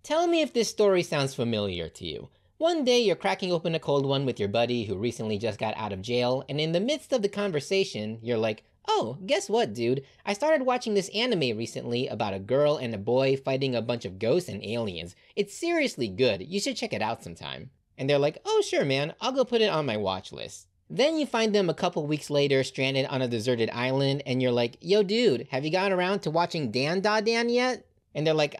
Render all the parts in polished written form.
Tell me if this story sounds familiar to you. One day you're cracking open a cold one with your buddy who recently just got out of jail, and in the midst of the conversation, you're like, oh, guess what, dude? I started watching this anime recently about a girl and a boy fighting a bunch of ghosts and aliens. It's seriously good. You should check it out sometime. And they're like, oh, sure, man. I'll go put it on my watch list. Then you find them a couple weeks later stranded on a deserted island, and you're like, yo, dude, have you gotten around to watching Dandadan yet? And they're like,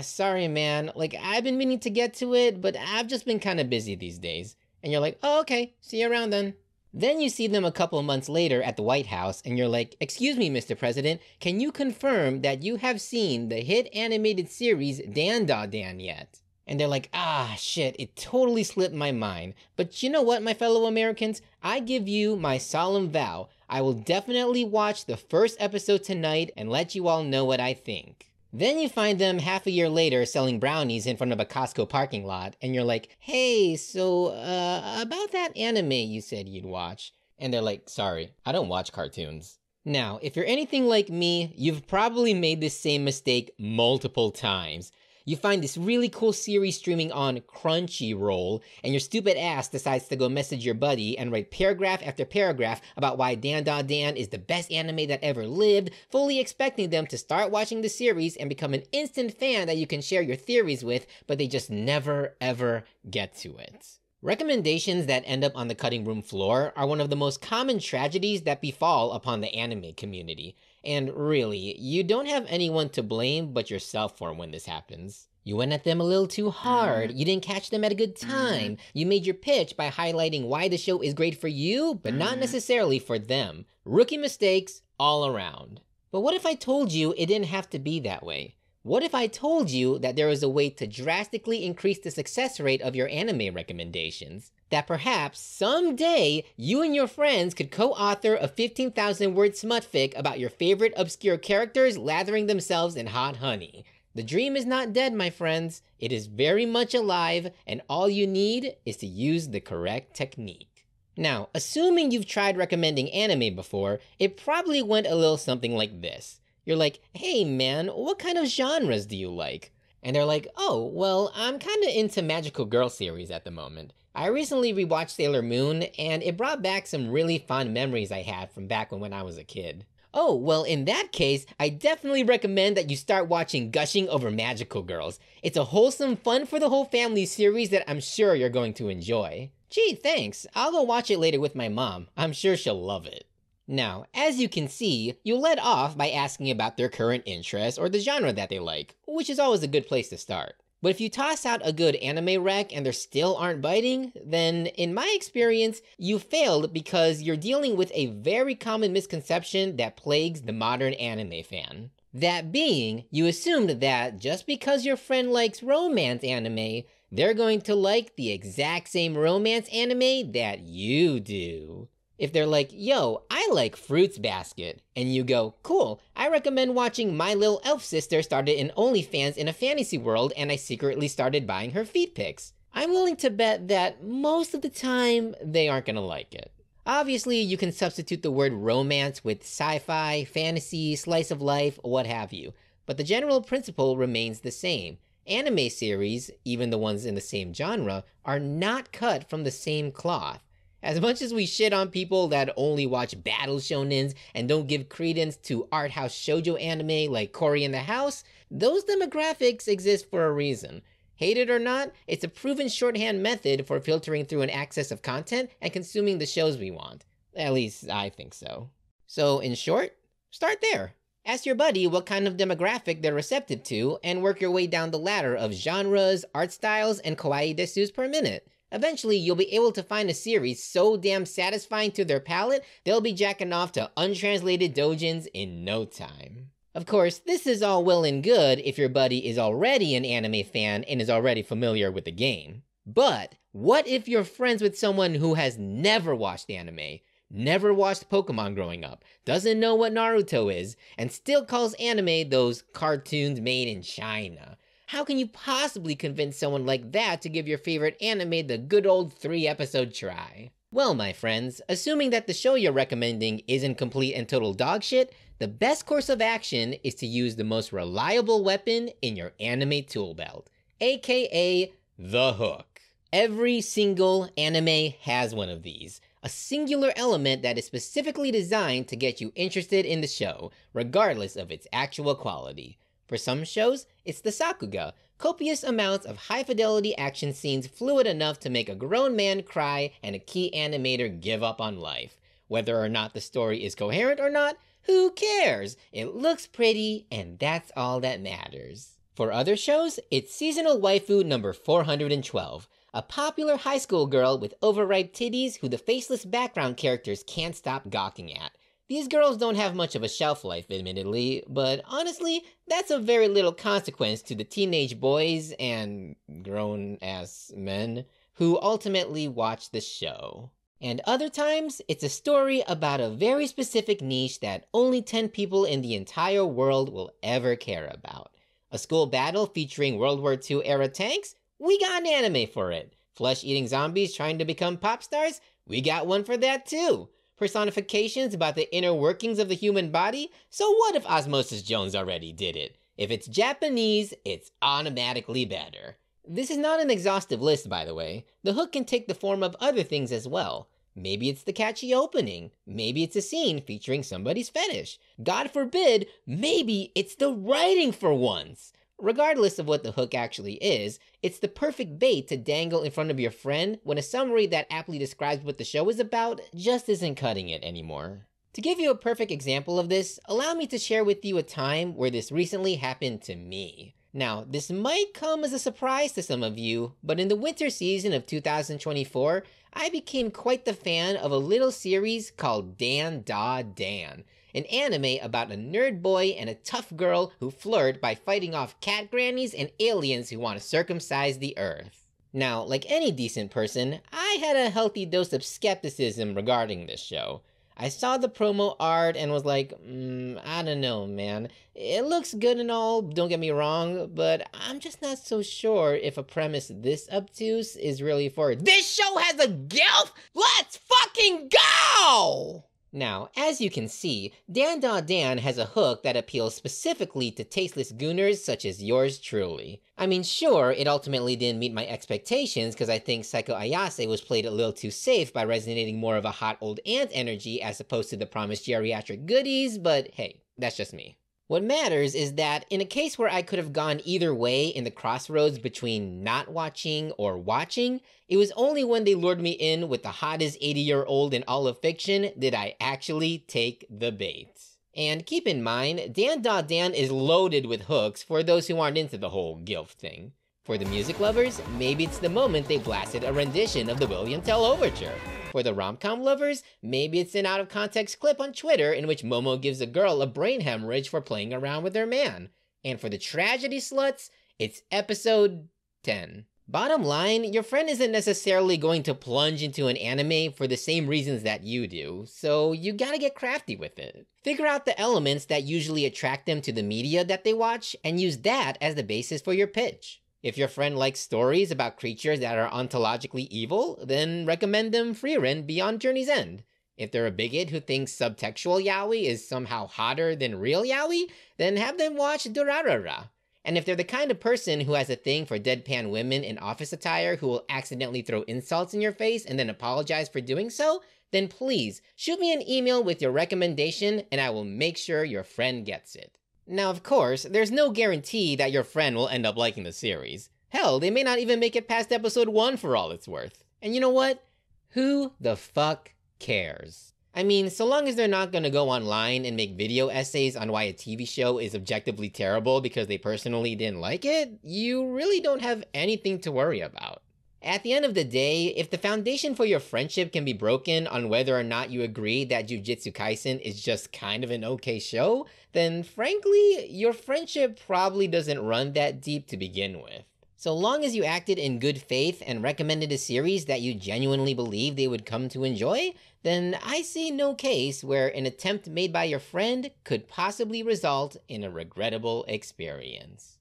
sorry, man. I've been meaning to get to it, but I've just been kind of busy these days. And you're like, oh, okay. See you around then. Then you see them a couple months later at the White House, and you're like, excuse me, Mr. President, can you confirm that you have seen the hit animated series Dandadan yet? And they're like, shit, it totally slipped my mind. But you know what, my fellow Americans? I give you my solemn vow. I will definitely watch the first episode tonight and let you all know what I think. Then you find them half a year later selling brownies in front of a Costco parking lot, and you're like, hey, so, about that anime you said you'd watch. And they're like, sorry, I don't watch cartoons. Now, if you're anything like me, you've probably made this same mistake multiple times. You find this really cool series streaming on Crunchyroll, and your stupid ass decides to go message your buddy and write paragraph after paragraph about why Dandadan is the best anime that ever lived, fully expecting them to start watching the series and become an instant fan that you can share your theories with, but they just never ever get to it. Recommendations that end up on the cutting room floor are one of the most common tragedies that befall upon the anime community. And really, you don't have anyone to blame but yourself for when this happens. You went at them a little too hard, you didn't catch them at a good time, you made your pitch by highlighting why the show is great for you, but not necessarily for them. Rookie mistakes all around. But what if I told you it didn't have to be that way? What if I told you that there is a way to drastically increase the success rate of your anime recommendations? That perhaps someday you and your friends could co-author a 15,000 word smutfic about your favorite obscure characters lathering themselves in hot honey. The dream is not dead, my friends. It is very much alive, and all you need is to use the correct technique. Now, assuming you've tried recommending anime before, it probably went a little something like this. You're like, hey man, what kind of genres do you like? And they're like, oh, well, I'm kinda into magical girl series at the moment. I recently rewatched Sailor Moon, and it brought back some really fond memories I had from back when I was a kid. Oh, well, in that case, I definitely recommend that you start watching Gushing Over Magical Girls. It's a wholesome, fun for the whole family series that I'm sure you're going to enjoy. Gee, thanks. I'll go watch it later with my mom. I'm sure she'll love it. Now, as you can see, you led off by asking about their current interests or the genre that they like, which is always a good place to start. But if you toss out a good anime rec and they still aren't biting, then in my experience, you failed because you're dealing with a very common misconception that plagues the modern anime fan. That being, you assumed that just because your friend likes romance anime, they're going to like the exact same romance anime that you do. If they're like, yo, I like Fruits Basket, and you go, cool, I recommend watching My Little Elf Sister started an OnlyFans in a fantasy world and I secretly started buying her feet pics. I'm willing to bet that most of the time, they aren't gonna like it. Obviously, you can substitute the word romance with sci-fi, fantasy, slice of life, what have you, but the general principle remains the same. Anime series, even the ones in the same genre, are not cut from the same cloth. As much as we shit on people that only watch battle shonens and don't give credence to art house shoujo anime like Cory in the House, those demographics exist for a reason. Hate it or not, it's a proven shorthand method for filtering through an excess of content and consuming the shows we want. At least, I think so. So, in short, start there. Ask your buddy what kind of demographic they're receptive to and work your way down the ladder of genres, art styles, and kawaii desus per minute. Eventually, you'll be able to find a series so damn satisfying to their palate, they'll be jacking off to untranslated doujins in no time. Of course, this is all well and good if your buddy is already an anime fan and is already familiar with the game. But what if you're friends with someone who has never watched anime, never watched Pokemon growing up, doesn't know what Naruto is, and still calls anime those cartoons made in China? How can you possibly convince someone like that to give your favorite anime the good old 3-episode try? Well, my friends, assuming that the show you're recommending isn't complete and total dogshit, the best course of action is to use the most reliable weapon in your anime tool belt: aka the hook. Every single anime has one of these. A singular element that is specifically designed to get you interested in the show, regardless of its actual quality. For some shows, it's the sakuga, copious amounts of high-fidelity action scenes fluid enough to make a grown man cry and a key animator give up on life. Whether or not the story is coherent or not, who cares? It looks pretty, and that's all that matters. For other shows, it's seasonal waifu number 412. A popular high school girl with overripe titties who the faceless background characters can't stop gawking at. These girls don't have much of a shelf life, admittedly, but honestly, that's of very little consequence to the teenage boys and grown-ass men who ultimately watch the show. And other times, it's a story about a very specific niche that only 10 people in the entire world will ever care about. A school battle featuring World War II era tanks? We got an anime for it. Flesh-eating zombies trying to become pop stars? We got one for that too. Personifications about the inner workings of the human body? So what if Osmosis Jones already did it? If it's Japanese, it's automatically better. This is not an exhaustive list, by the way. The hook can take the form of other things as well. Maybe it's the catchy opening. Maybe it's a scene featuring somebody's fetish. God forbid, maybe it's the writing for once. Regardless of what the hook actually is, it's the perfect bait to dangle in front of your friend when a summary that aptly describes what the show is about just isn't cutting it anymore. To give you a perfect example of this, allow me to share with you a time where this recently happened to me. Now, this might come as a surprise to some of you, but in the winter season of 2024, I became quite the fan of a little series called Dandadan, an anime about a nerd boy and a tough girl who flirt by fighting off cat grannies and aliens who want to circumcise the earth. Now, like any decent person, I had a healthy dose of skepticism regarding this show. I saw the promo art and was like, I don't know, man. It looks good and all, don't get me wrong, but I'm just not so sure if a premise this obtuse is really for it. This show has a gilf? Let's fucking go! Now, as you can see, Dandadan has a hook that appeals specifically to tasteless gooners such as yours truly. I mean, sure, it ultimately didn't meet my expectations because I think Psycho Ayase was played a little too safe by resonating more of a hot old aunt energy as opposed to the promised geriatric goodies, but hey, that's just me. What matters is that in a case where I could have gone either way in the crossroads between not watching or watching, it was only when they lured me in with the hottest 80-year-old in all of fiction did I actually take the bait. And keep in mind, Dandadan is loaded with hooks for those who aren't into the whole gilf thing. For the music lovers, maybe it's the moment they blasted a rendition of the William Tell Overture. For the rom-com lovers, maybe it's an out-of-context clip on Twitter in which Momo gives a girl a brain hemorrhage for playing around with her man. And for the tragedy sluts, it's episode 10. Bottom line, your friend isn't necessarily going to plunge into an anime for the same reasons that you do, so you gotta get crafty with it. Figure out the elements that usually attract them to the media that they watch, and use that as the basis for your pitch. If your friend likes stories about creatures that are ontologically evil, then recommend them Frieren Beyond Journey's End. If they're a bigot who thinks subtextual yaoi is somehow hotter than real yaoi, then have them watch Durarara. And if they're the kind of person who has a thing for deadpan women in office attire who will accidentally throw insults in your face and then apologize for doing so, then please shoot me an email with your recommendation and I will make sure your friend gets it. Now, of course, there's no guarantee that your friend will end up liking the series. Hell, they may not even make it past episode 1 for all it's worth. And you know what? Who the fuck cares? I mean, so long as they're not gonna go online and make video essays on why a TV show is objectively terrible because they personally didn't like it, you really don't have anything to worry about. At the end of the day, if the foundation for your friendship can be broken on whether or not you agree that Jujutsu Kaisen is just kind of an okay show, then frankly, your friendship probably doesn't run that deep to begin with. So long as you acted in good faith and recommended a series that you genuinely believe they would come to enjoy, then I see no case where an attempt made by your friend could possibly result in a regrettable experience.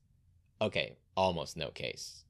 Okay, almost no case.